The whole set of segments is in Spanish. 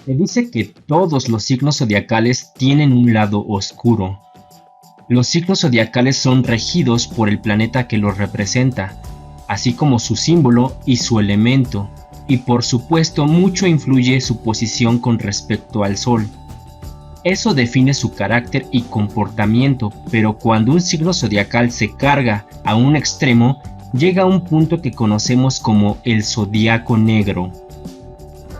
Se dice que todos los signos zodiacales tienen un lado oscuro. Los signos zodiacales son regidos por el planeta que los representa, así como su símbolo y su elemento, y por supuesto mucho influye su posición con respecto al Sol. Eso define su carácter y comportamiento, pero cuando un signo zodiacal se carga a un extremo, llega a un punto que conocemos como el zodiaco negro.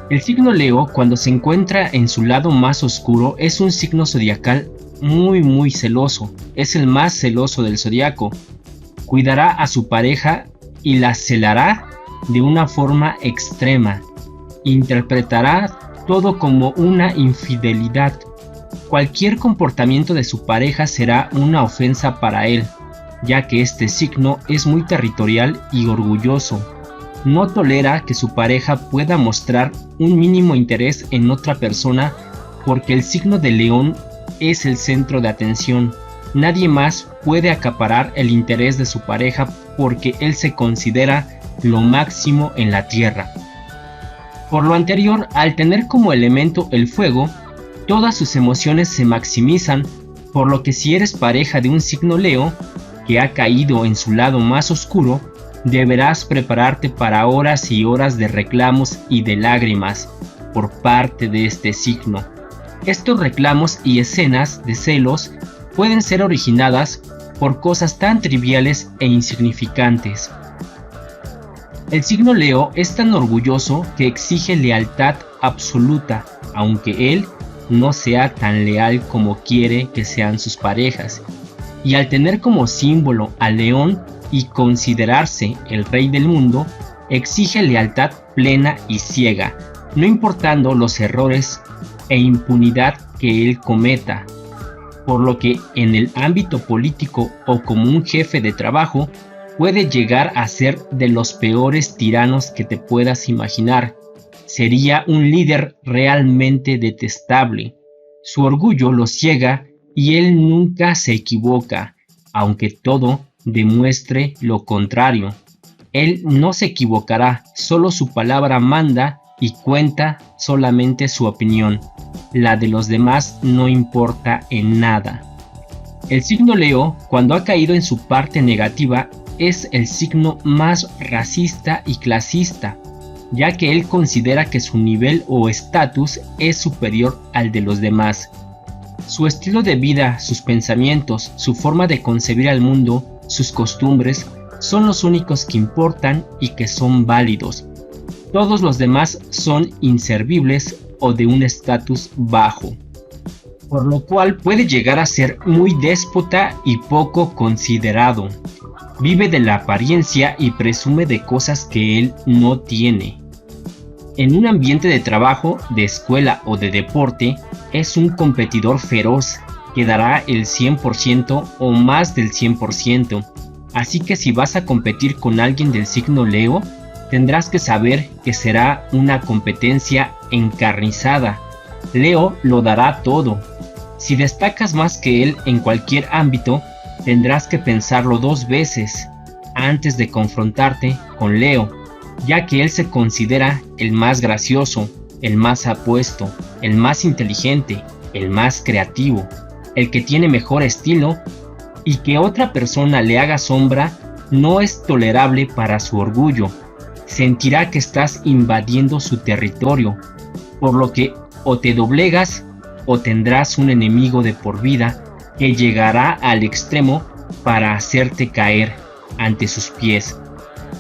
El signo Leo, cuando se encuentra en su lado más oscuro, es un signo zodiacal muy celoso. Es el más celoso del zodiaco. Cuidará a su pareja y la celará de una forma extrema. Interpretará todo como una infidelidad. Cualquier comportamiento de su pareja será una ofensa para él, ya que este signo es muy territorial y orgulloso. No tolera que su pareja pueda mostrar un mínimo interés en otra persona porque el signo de León es el centro de atención. Nadie más puede acaparar el interés de su pareja porque él se considera lo máximo en la tierra. Por lo anterior, al tener como elemento el fuego, todas sus emociones se maximizan, por lo que si eres pareja de un signo Leo que ha caído en su lado más oscuro, deberás prepararte para horas y horas de reclamos y de lágrimas por parte de este signo. Estos reclamos y escenas de celos pueden ser originadas por cosas tan triviales e insignificantes. El signo Leo es tan orgulloso que exige lealtad absoluta, aunque él no sea tan leal como quiere que sean sus parejas. Y al tener como símbolo al león y considerarse el rey del mundo, exige lealtad plena y ciega, no importando los errores e impunidad que él cometa, por lo que en el ámbito político o como un jefe de trabajo puede llegar a ser de los peores tiranos que te puedas imaginar. Sería un líder realmente detestable. Su orgullo lo ciega y él nunca se equivoca, aunque todo demuestre lo contrario. Él no se equivocará, solo su palabra manda y cuenta solamente su opinión. La de los demás no importa en nada. El signo Leo, cuando ha caído en su parte negativa, es el signo más racista y clasista, ya que él considera que su nivel o estatus es superior al de los demás. Su estilo de vida, sus pensamientos, su forma de concebir al mundo, sus costumbres, son los únicos que importan y que son válidos. Todos los demás son inservibles o de un estatus bajo, por lo cual puede llegar a ser muy déspota y poco considerado. Vive de la apariencia y presume de cosas que él no tiene. En un ambiente de trabajo, de escuela o de deporte, es un competidor feroz que dará el 100% o más del 100%. Así que si vas a competir con alguien del signo Leo, tendrás que saber que será una competencia encarnizada. Leo lo dará todo. Si destacas más que él en cualquier ámbito, tendrás que pensarlo 2 veces antes de confrontarte con Leo, ya que él se considera el más gracioso, el más apuesto, el más inteligente, el más creativo, el que tiene mejor estilo, y que otra persona le haga sombra no es tolerable para su orgullo. Sentirá que estás invadiendo su territorio, por lo que o te doblegas o tendrás un enemigo de por vida que llegará al extremo para hacerte caer ante sus pies.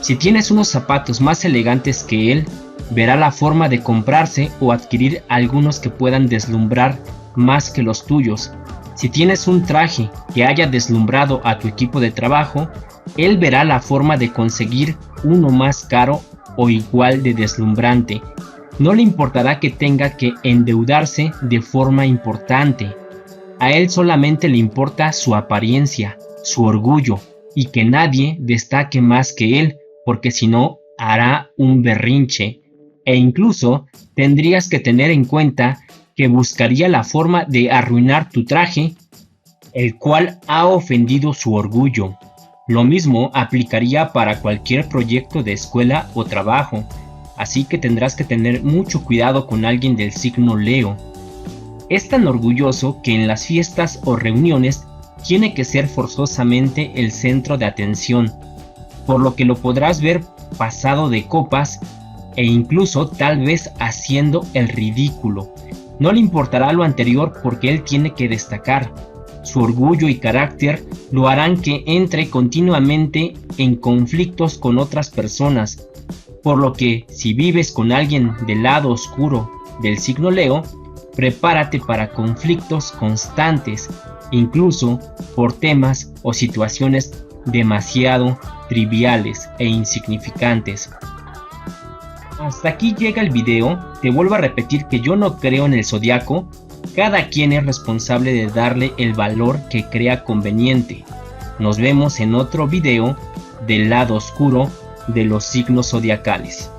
Si tienes unos zapatos más elegantes que él, verá la forma de comprarse o adquirir algunos que puedan deslumbrar más que los tuyos. Si tienes un traje que haya deslumbrado a tu equipo de trabajo, él verá la forma de conseguir uno más caro o igual de deslumbrante. No le importará que tenga que endeudarse de forma importante. A él solamente le importa su apariencia, su orgullo, y que nadie destaque más que él, porque si no, hará un berrinche. E incluso tendrías que tener en cuenta que buscaría la forma de arruinar tu traje, el cual ha ofendido su orgullo. Lo mismo aplicaría para cualquier proyecto de escuela o trabajo. así que tendrás que tener mucho cuidado con alguien del signo Leo. Es tan orgulloso que en las fiestas o reuniones tiene que ser forzosamente el centro de atención, por lo que lo podrás ver pasado de copas e incluso tal vez haciendo el ridículo. No le importará lo anterior porque él tiene que destacar. Su orgullo y carácter lo harán que entre continuamente en conflictos con otras personas, por lo que si vives con alguien del lado oscuro del signo Leo, prepárate para conflictos constantes, incluso por temas o situaciones demasiado triviales e insignificantes. Hasta aquí llega el video. Te vuelvo a repetir que yo no creo en el zodiaco. Cada quien es responsable de darle el valor que crea conveniente. Nos vemos en otro video del lado oscuro de los signos zodiacales.